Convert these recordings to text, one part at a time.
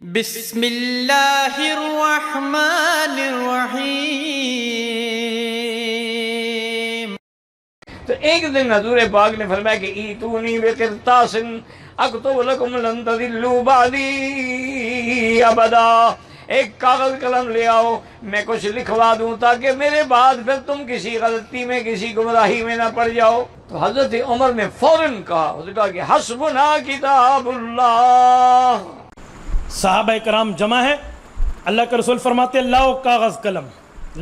بسم اللہ الرحمن الرحیم۔ تو ایک دن حضور پاک نے فرمایا کہ ایتونی بقرطاس اکتب لکم لن تضلوا بعدی ابدا، ایک کاغذ قلم لے آؤ، میں کچھ لکھوا دوں تاکہ میرے بعد پھر تم کسی غلطی میں کسی گمراہی میں نہ پڑ جاؤ۔ تو حضرت عمر نے فوراً کہا کہ حسبنا کتاب اللہ۔ صحابہ کرام جمع ہے، اللہ کے رسول فرماتے لاؤ کاغذ قلم،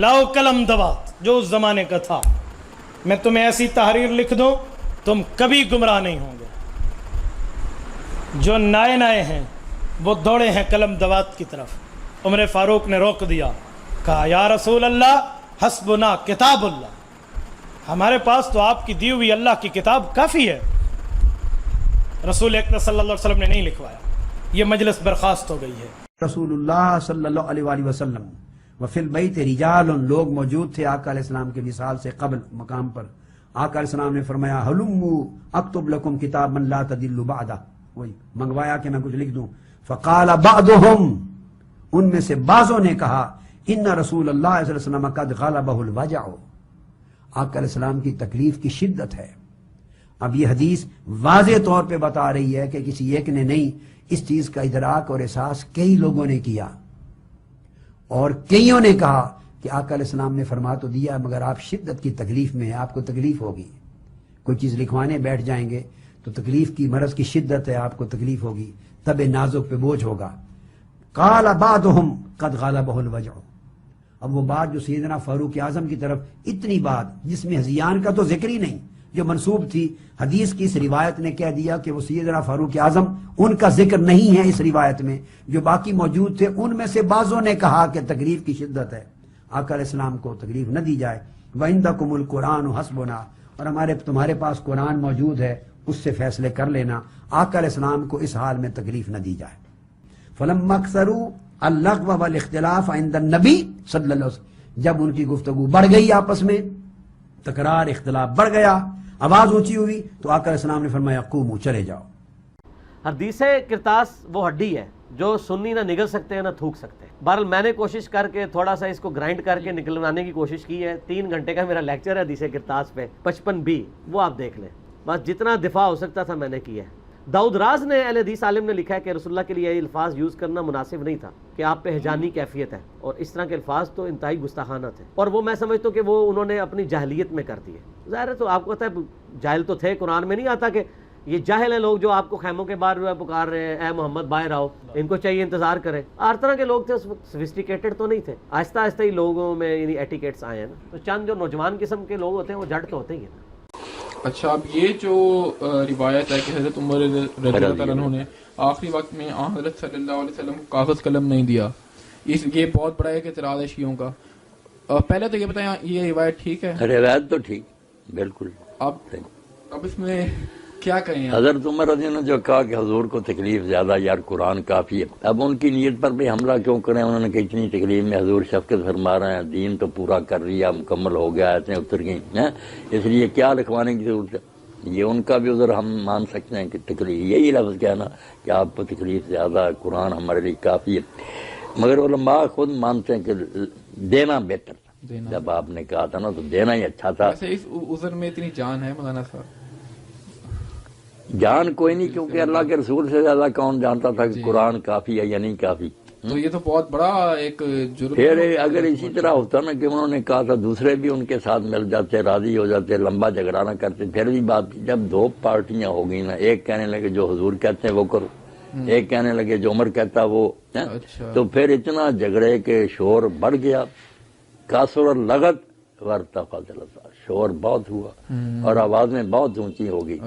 لاؤ قلم دوات، جو اس زمانے کا تھا، میں تمہیں ایسی تحریر لکھ دوں تم کبھی گمراہ نہیں ہوں گے۔ جو نائے نائے ہیں وہ دوڑے ہیں قلم دوات کی طرف۔ عمر فاروق نے روک دیا، کہا یا رسول اللہ حسبنا کتاب اللہ، ہمارے پاس تو آپ کی دی ہوئی اللہ کی کتاب کافی ہے۔ رسول اکرم صلی اللہ علیہ وسلم نے نہیں لکھوایا، یہ مجلس برخاست ہو گئی ہے۔ رسول اللہ صلی اللہ علیہ وآلہ وسلم وفی البیت رجال، لوگ موجود تھے آقا علیہ السلام کے وصال سے قبل مقام پر۔ آقا علیہ السلام نے فرمایا ہلموا اکتب لکم کتابا لا تضلوا بعدہ، وہی منگوایا کہ میں کچھ لکھ دوں۔ فقال بعضهم، ان میں سے بعضوں نے کہا ان رسول اللہ صلی اللہ علیہ وسلم قد غلبہ الوجع، آقا علیہ السلام کی تکلیف کی شدت ہے۔ اب یہ حدیث واضح طور پہ بتا رہی ہے کہ کسی ایک نے نہیں، اس چیز کا ادراک اور احساس کئی لوگوں نے کیا، اور کئیوں نے کہا کہ آقا علیہ السلام نے فرما تو دیا مگر آپ شدت کی تکلیف میں ہیں، آپ کو تکلیف ہوگی، کوئی چیز لکھوانے بیٹھ جائیں گے تو تکلیف کی مرض کی شدت ہے، آپ کو تکلیف ہوگی، تب نازک پہ بوجھ ہوگا۔ قال بعضهم قد غلبہ الوجع، اب وہ بات جو سیدنا فاروق اعظم کی طرف، اتنی بات جس میں ہذیان کا تو ذکر ہی نہیں، جو منسوب تھی حدیث کی، اس روایت نے کہہ دیا کہ وہ سیدنا فاروق اعظم، ان کا ذکر نہیں ہے اس روایت میں، جو باقی موجود تھے ان میں سے بعضوں نے کہا کہ تکلیف کی شدت ہے، آقا علیہ السلام کو تکلیف نہ دی جائے۔ وَعِنْدَكُمُ الْقُرْآنُ حَسْبُنَا، اور تمہارے پاس قرآن موجود ہے، اس سے فیصلے کر لینا، آقا علیہ السلام کو اس حال میں تکلیف نہ دی جائے۔ فَلَمَّا اكْثَرُوا اللغو والاختلاف عند النبی صلی اللہ علیہ وسلم، جب ان کی گفتگو بڑھ گئی، آپس میں تکرار اختلاف بڑھ گیا، آواز اونچی ہوئی، تو آقا علیہ السلام نے فرمایا قوموا، چلے جاؤ۔ حدیث کرتاس وہ ہڈی ہے جو سنی نہ نگل سکتے ہیں نہ تھوک سکتے ہیں۔ بہرحال میں نے کوشش کر کے تھوڑا سا اس کو گرائنڈ کر کے نکلوانے کی کوشش کی ہے۔ 3 گھنٹے کا میرا لیکچر ہے حدیث کرتاس پہ، 55B، وہ آپ دیکھ لیں، بس جتنا دفاع ہو سکتا تھا میں نے کیا ہے۔ داؤد راز نے اہل حدیث عالم نے لکھا ہے کہ رسول اللہ کے لیے یہ الفاظ یوز کرنا مناسب نہیں تھا کہ آپ پہ ہجانی کیفیت ہے، اور اس طرح کے الفاظ تو انتہائی گستاخانہ تھے، اور وہ میں سمجھتا ہوں کہ وہ انہوں نے اپنی جاہلیت میں کر دیے۔ ظاہر ہے تو آپ کو پتہ ہے جاہل تو تھے، قرآن میں نہیں آتا کہ یہ جاہل ہیں لوگ جو آپ کو خیموں کے باہر پکار رہے ہیں، اے محمد باہر آؤ، ان کو چاہیے انتظار کریں۔ ہر طرح کے لوگ تھے اس وقت، سوفسٹیکیٹڈ تو نہیں تھے، آہستہ آہستہ ہی لوگوں میں یعنی ایٹیکیٹس آئے ہیں نا، تو چند جو نوجوان قسم کے لوگ ہوتے ہیں وہ جڑ تو ہوتے ہی ہیں۔ اچھا، اب یہ جو روایت ہے کہ حضرت عمر رضی اللہ تعالیٰ عنہ نے آخری وقت میں حضرت صلی اللہ علیہ وسلم کو کاغذ قلم نہیں دیا، یہ بہت بڑا ایک اعتراض ہے شیعوں کا۔ پہلے تو یہ بتائیں یہ روایت ٹھیک ہے؟ روایت تو ٹھیک، بالکل۔ اب اس میں کیا کہیں؟ حضرت عمر رضی اللہ عنہ جو کہا کہ حضور کو تکلیف زیادہ، یار قرآن کافی ہے، اب ان کی نیت پر بھی حملہ کیوں کریں؟ انہوں نے کہ اتنی تکلیف میں حضور شفقت فرما رہے ہیں، دین تو پورا کر لیا، مکمل ہو گیا، ایسے اتر گئی ہیں، اس لیے کیا لکھوانے کی ضرورت ہے؟ یہ ان کا بھی عذر ہم مان سکتے ہیں کہ تکلیف، یہی لفظ کہنا کہ آپ کو تکلیف زیادہ ہے، قرآن ہمارے لیے کافی ہے، مگر علماء خود مانتے ہیں کہ دینا بہتر تھا۔ جب آپ نے کہا تھا نا تو دینا ہی اچھا تھا۔ ویسے اس عذر میں اتنی جان ہے مولانا صاحب؟ جان کوئی نہیں، کیونکہ اللہ کے رسول سے زیادہ کون جانتا تھا کہ قرآن کافی ہے یا نہیں کافی۔ تو یہ تو بہت بڑا ایک جرم۔ پھر اگر اسی طرح ہوتا نا کہ انہوں نے کہا تھا دوسرے بھی ان کے ساتھ مل جاتے، راضی ہو جاتے، لمبا جھگڑا نہ کرتے، پھر بھی بات، جب 2 پارٹیاں ہو گئی نا، ایک کہنے لگے جو حضور کہتے ہیں وہ کرو، ایک کہنے لگے جو عمر کہتا وہ، تو پھر اتنا جھگڑے کے شور بڑھ گیا، کاسر لغت ورتفعت الأصوات، شور بہت ہوا اور آوازیں بہت اونچی ہو گئی۔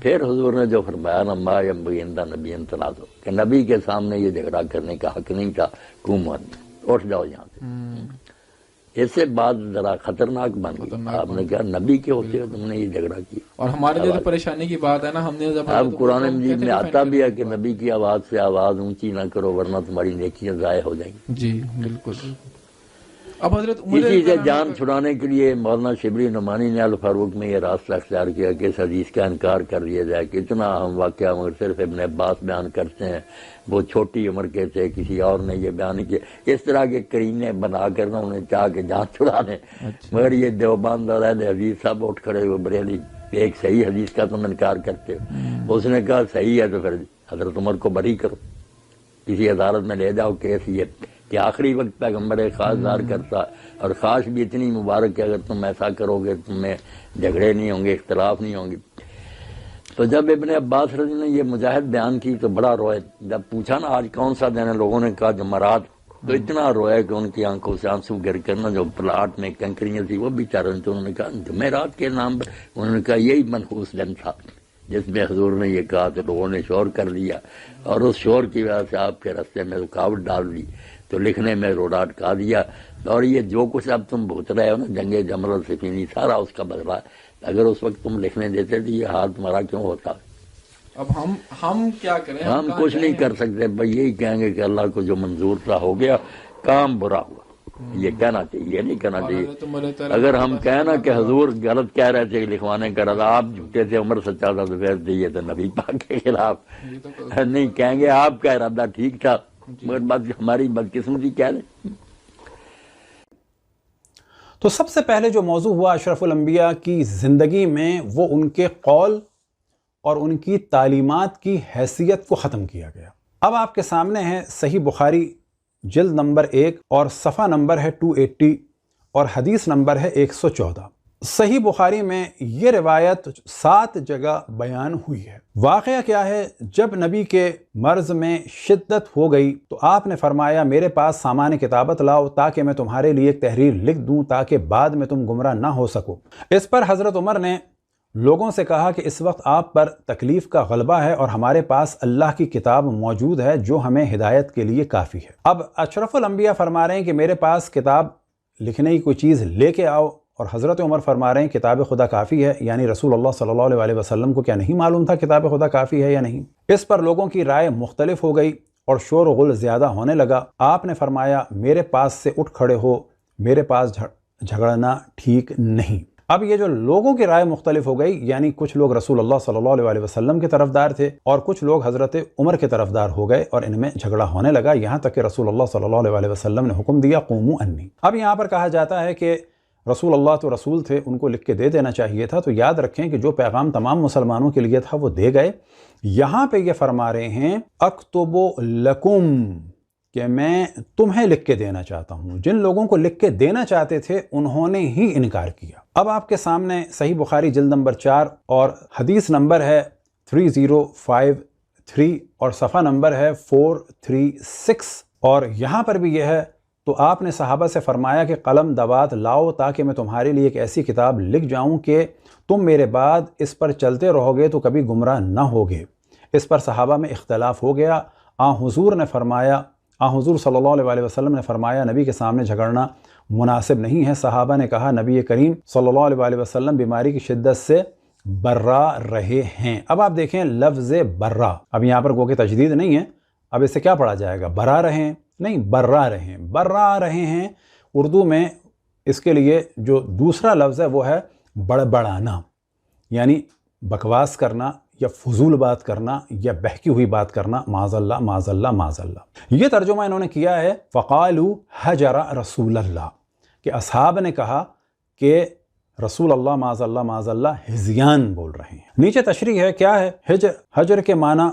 پھر حضور نے جو فرمایا نا ما ينبغي عند نبی تنازع، کہ نبی کے سامنے یہ جھگڑا کرنے کا حق نہیں تھا، قومت اٹھ جاؤ یہاں سے۔ اس سے بات ذرا خطرناک بن گئی، آپ نے کہا نبی کے ہوتے ہو تم نے یہ جھگڑا کیا، اور ہمارے لیے تو پریشانی کی بات ہے نا، ہم نے اب قرآن مجید میں آتا بھی ہے کہ نبی کی آواز سے آواز اونچی نہ کرو ورنہ تمہاری نیکیاں ضائع ہو جائیں گی۔ جی بالکل۔ اب حضرت عمر اسی سے رضی جان اللہ چھڑانے کے لیے مولانا شبلی نعمانی نے الفاروق میں یہ راستہ اختیار کیا کہ اس حدیث کا انکار کر دیا جائے کہ اتنا اہم واقعہ مگر صرف ابن عباس بیان کرتے ہیں، وہ چھوٹی عمر کے تھے، کسی اور نے یہ بیان نہیں کیا. اس طرح کے کرینے بنا کر نا انہیں چاہ کے جان چھڑا دیں. مگر یہ دیوبند اور اہل حدیث سب اٹھ کھڑے ہوئے، بریلی ایک صحیح حدیث کا تم انکار کرتے ہو. اس نے کہا صحیح ہے تو پھر حضرت عمر کو بری کرو، کسی عدالت میں لے جاؤ کیس یہ کہ آخری وقت پیغمبر خاص ظاہر کرتا، اور خاص بھی اتنی مبارک کہ اگر تم ایسا کرو گے تم میں جھگڑے نہیں ہوں گے، اختلاف نہیں ہوں گے. تو جب ابن عباس رضی نے یہ مجاہد بیان کی تو بڑا روئے. جب پوچھا نا آج کون سا دن ہے، لوگوں نے کہا جمعرات، تو اتنا روئے کہ ان کی آنکھوں سے آنسو گر کرنا. جو پلاٹ میں کنکریاں تھی وہ بھی چاروں، تو انہوں نے کہا جمعرات کے نام پر، انہوں نے کہا یہی منحوس دن تھا جس میں حضور نے یہ کہا. تو لوگوں نے شور کر لیا، اور اس شور کی وجہ سے آپ کے راستے میں رکاوٹ ڈال دی، تو لکھنے میں روڈا اٹکا دیا. اور یہ جو کچھ اب تم بھوت رہے ہو نا، جنگ جمل اور سفینی، سارا اس کا بدلہ ہے. اگر اس وقت تم لکھنے دیتے تو یہ حال تمہارا کیوں ہوتا؟ اب ہم کیا کریں؟ ہم کچھ نہیں کر سکتے، بھائی یہی کہیں گے کہ اللہ کو جو منظور تھا ہو گیا، کام برا ہوا. یہ کہنا چاہیے، یہ نہیں کہنا چاہیے. اگر ہم کہنا کہ حضور غلط کہہ رہے تھے لکھوانے کا رضا، آپ جھوٹے تھے، عمر سچا تھا، تو پھر یہ تو نبی پاک کے خلاف نہیں کہیں گے. آپ کا ارادہ ٹھیک تھا، مگر بات ہماری بدقسمتی کہہ لیں. تو سب سے پہلے جو موضوع ہوا اشرف الانبیاء کی زندگی میں، وہ ان کے قول اور ان کی تعلیمات کی حیثیت کو ختم کیا گیا. اب آپ کے سامنے ہے صحیح بخاری جلد نمبر 1 اور صفحہ نمبر ہے 280 اور حدیث نمبر ہے 114. صحیح بخاری میں یہ روایت 7 جگہ بیان ہوئی ہے. واقعہ کیا ہے، جب نبی کے مرض میں شدت ہو گئی تو آپ نے فرمایا میرے پاس سامان کتابت لاؤ تاکہ میں تمہارے لیے ایک تحریر لکھ دوں تاکہ بعد میں تم گمراہ نہ ہو سکو. اس پر حضرت عمر نے لوگوں سے کہا کہ اس وقت آپ پر تکلیف کا غلبہ ہے اور ہمارے پاس اللہ کی کتاب موجود ہے جو ہمیں ہدایت کے لیے کافی ہے. اب اشرف الانبیاء فرما رہے ہیں کہ میرے پاس کتاب لکھنے کی کوئی چیز لے کے آؤ، اور حضرت عمر فرما رہے ہیں کتاب خدا کافی ہے. یعنی رسول اللہ صلی اللہ علیہ وسلم کو کیا نہیں معلوم تھا کتاب خدا کافی ہے یا نہیں؟ اس پر لوگوں کی رائے مختلف ہو گئی اور شور و غل زیادہ ہونے لگا. آپ نے فرمایا میرے پاس سے اٹھ کھڑے ہو، میرے پاس جھگڑنا ٹھیک نہیں. اب یہ جو لوگوں کی رائے مختلف ہو گئی، یعنی کچھ لوگ رسول اللہ صلی اللہ علیہ وسلم کے طرفدار تھے اور کچھ لوگ حضرت عمر کے طرفدار ہو گئے، اور ان میں جھگڑا ہونے لگا، یہاں تک کہ رسول اللہ صلی اللہ علیہ وسلم نے حکم دیا قوموا انی. اب یہاں پر کہا جاتا ہے کہ رسول اللہ تو رسول تھے، ان کو لکھ کے دے دینا چاہیے تھا. تو یاد رکھیں کہ جو پیغام تمام مسلمانوں کے لیے تھا وہ دے گئے. یہاں پہ یہ فرما رہے ہیں اکتب لکم، کہ میں تمہیں لکھ کے دینا چاہتا ہوں. جن لوگوں کو لکھ کے دینا چاہتے تھے انہوں نے ہی انکار کیا. اب آپ کے سامنے صحیح بخاری جلد نمبر 4 اور حدیث نمبر ہے 3053 اور صفحہ نمبر ہے 436. اور یہاں پر بھی یہ ہے، تو آپ نے صحابہ سے فرمایا کہ قلم دوات لاؤ تاکہ میں تمہارے لیے ایک ایسی کتاب لکھ جاؤں کہ تم میرے بعد اس پر چلتے رہو گے تو کبھی گمراہ نہ ہوگے. اس پر صحابہ میں اختلاف ہو گیا. حضور صلی اللہ علیہ وسلم نے فرمایا نبی کے سامنے جھگڑنا مناسب نہیں ہے. صحابہ نے کہا نبی کریم صلی اللہ علیہ وسلم بیماری کی شدت سے برا رہے ہیں. اب آپ دیکھیں لفظ برا، اب یہاں پر گو کہ تجدید نہیں ہے، اب اس سے کیا پڑھا جائے گا؟ برا رہے ہیں نہیں، برا رہے ہیں. برا رہے ہیں اردو میں اس کے لیے جو دوسرا لفظ ہے وہ ہے بڑبڑانا، یعنی بکواس کرنا یا فضول بات کرنا یا بہکی ہوئی بات کرنا. معاذ اللہ معاذ اللہ معاذ اللہ. یہ ترجمہ انہوں نے کیا ہے فقالوا حجر رسول اللہ، کہ اصحاب نے کہا کہ رسول اللہ معاذ اللہ معاذ اللہ ہزیان بول رہے ہیں. نیچے تشریح ہے کیا ہے حجر کے معنی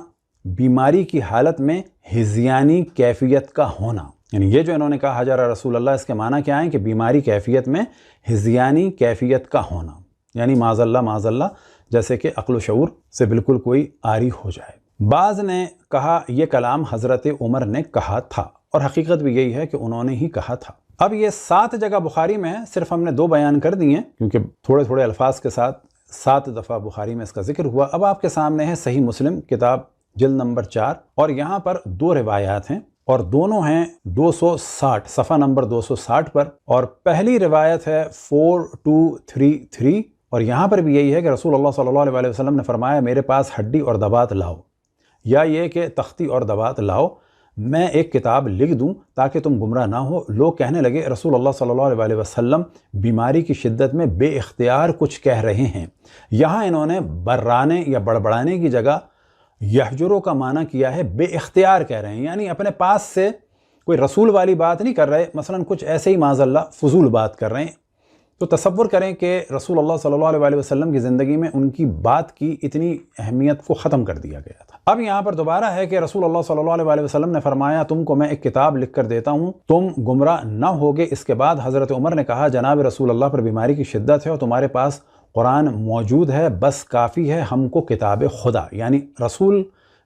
بیماری کی حالت میں ہزیانی کیفیت کا ہونا. یعنی یہ جو انہوں نے کہا حجر رسول اللہ، اس کے معنی کیا ہے کہ بیماری کیفیت میں ہزیانی کیفیت کا ہونا، یعنی معاذ اللہ جیسے کہ عقل و شعور سے بالکل کوئی عاری ہو جائے. بعض نے کہا یہ کلام حضرت عمر نے کہا تھا، اور حقیقت بھی یہی ہے کہ انہوں نے ہی کہا تھا. اب یہ 7 جگہ بخاری میں ہے، صرف ہم نے 2 بیان کر دی ہیں کیونکہ تھوڑے تھوڑے الفاظ کے ساتھ 7 دفعہ بخاری میں اس کا ذکر ہوا. اب آپ کے سامنے ہے صحیح مسلم کتاب جلد نمبر 4، اور یہاں پر 2 روایات ہیں اور دونوں ہیں 260 صفحہ نمبر 260 پر. اور پہلی روایت ہے 4233، اور یہاں پر بھی یہی ہے کہ رسول اللہ صلی اللہ علیہ وسلم نے فرمایا میرے پاس ہڈی اور دوات لاؤ، یا یہ کہ تختی اور دوات لاؤ. میں ایک کتاب لکھ دوں تاکہ تم گمراہ نہ ہو۔ لوگ کہنے لگے رسول اللہ صلی اللہ علیہ وسلم بیماری کی شدت میں بے اختیار کچھ کہہ رہے ہیں۔ یہاں انہوں نے برانے یا بڑبڑانے کی جگہ یحجرو کا معنی کیا ہے بے اختیار کہہ رہے ہیں، یعنی اپنے پاس سے کوئی رسول والی بات نہیں کر رہے، مثلا کچھ ایسے ہی معاذ اللہ فضول بات کر رہے ہیں۔ تو تصور کریں کہ رسول اللہ صلی اللہ علیہ وسلم کی زندگی میں ان کی بات کی اتنی اہمیت کو ختم کر دیا گیا تھا۔ اب یہاں پر دوبارہ ہے کہ رسول اللہ صلی اللہ علیہ وسلم نے فرمایا تم کو میں ایک کتاب لکھ کر دیتا ہوں، تم گمراہ نہ ہوگے۔ اس کے بعد حضرت عمر نے کہا جناب رسول اللہ پر بیماری کی شدت ہے اور تمہارے پاس قرآن موجود ہے، بس کافی ہے ہم کو کتاب خدا، یعنی رسول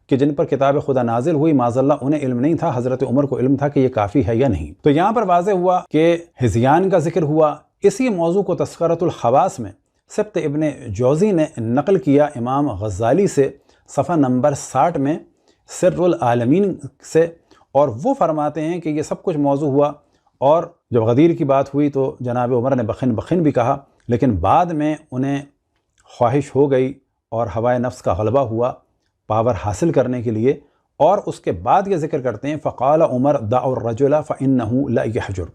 کہ جن پر کتاب خدا نازل ہوئی معاذ اللہ انہیں علم نہیں تھا، حضرت عمر کو علم تھا کہ یہ کافی ہے یا نہیں۔ تو یہاں پر واضح ہوا کہ ہذیان کا ذکر ہوا۔ اسی موضوع کو تذکرۃ الخواص میں سبت ابن جوزی نے نقل کیا امام غزالی سے صفحہ نمبر 60 میں سر العالمین سے، اور وہ فرماتے ہیں کہ یہ سب کچھ موضوع ہوا، اور جب غدیر کی بات ہوئی تو جناب عمر نے بخن بخن بھی کہا، لیکن بعد میں انہیں خواہش ہو گئی اور ہوائے نفس کا غلبہ ہوا پاور حاصل کرنے کے لیے، اور اس کے بعد یہ ذکر کرتے ہیں فقال عمر دعوا الرجل فإنه لا يحجر،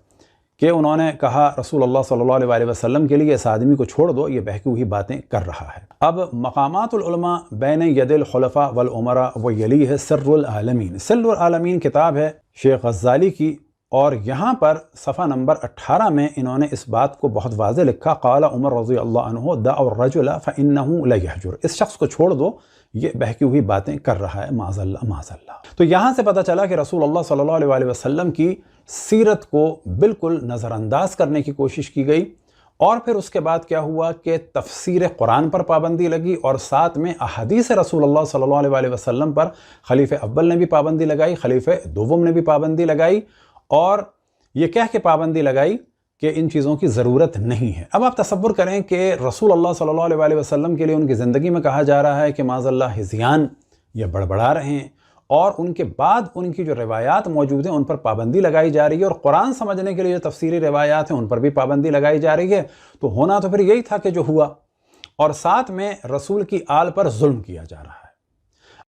کہ انہوں نے کہا رسول اللہ صلی اللہ علیہ وسلم کے لیے اس آدمی کو چھوڑ دو، یہ بہکی ہوئی باتیں کر رہا ہے۔ اب مقامات العلماء بین ید الخلفاء والعمراء ویلیہ سر العالمین، سر العالمین کتاب ہے شیخ غزالی کی، اور یہاں پر صفحہ نمبر 18 میں انہوں نے اس بات کو بہت واضح لکھا قال عمر رضی اللہ عنہ دعوا الرجل فإنه لا يحجر، اس شخص کو چھوڑ دو یہ بہکی ہوئی باتیں کر رہا ہے معاذ اللہ معاذ اللہ۔ تو یہاں سے پتہ چلا کہ رسول اللہ صلی اللہ علیہ وسلم کی سیرت کو بالکل نظر انداز کرنے کی کوشش کی گئی، اور پھر اس کے بعد کیا ہوا کہ تفسیر قرآن پر پابندی لگی، اور ساتھ میں احادیث رسول اللہ صلی اللہ علیہ وسلم پر خلیفہ اول نے بھی پابندی لگائی، خلیفہ دوم نے بھی پابندی لگائی، اور یہ کہہ کے پابندی لگائی کہ ان چیزوں کی ضرورت نہیں ہے۔ اب آپ تصور کریں کہ رسول اللہ صلی اللہ علیہ وسلم کے لیے ان کی زندگی میں کہا جا رہا ہے کہ معاذ اللہ ہذیان یہ بڑبڑا رہے ہیں، اور ان کے بعد ان کی جو روایات موجود ہیں ان پر پابندی لگائی جا رہی ہے، اور قرآن سمجھنے کے لیے جو تفسیری روایات ہیں ان پر بھی پابندی لگائی جا رہی ہے۔ تو ہونا تو پھر یہی تھا کہ جو ہوا، اور ساتھ میں رسول کی آل پر ظلم کیا جا رہا ہے۔